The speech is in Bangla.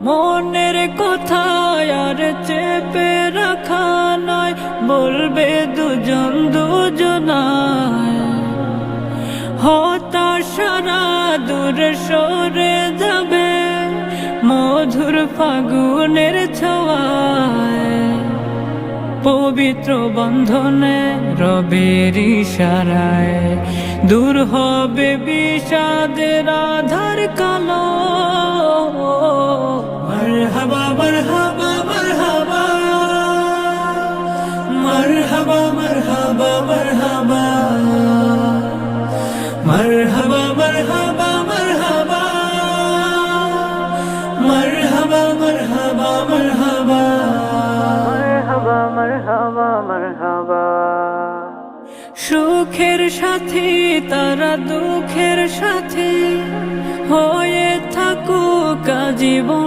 মনের কথা আর চেপে রাখা নয়, বলবে দুজন দুজনায়। হতাশারা দূরে সরে যাবে মধুর ফাগুনের ছোঁয়ায়। পবিত্র বন্ধনে রবের ইশারায় দূর হবে বিষাদের আধার কালো। মারহাবা মারহাবা মারহাবা মারহাবা মারহাবা মারহাবা মারহাবা মারহাবা মারহাবা মারহাবা মারহাবা মারহাবা মারহাবা মারহাবা। সুখের সাথী তারা দুঃখের সাথী হয়ে থাকুক জীবন।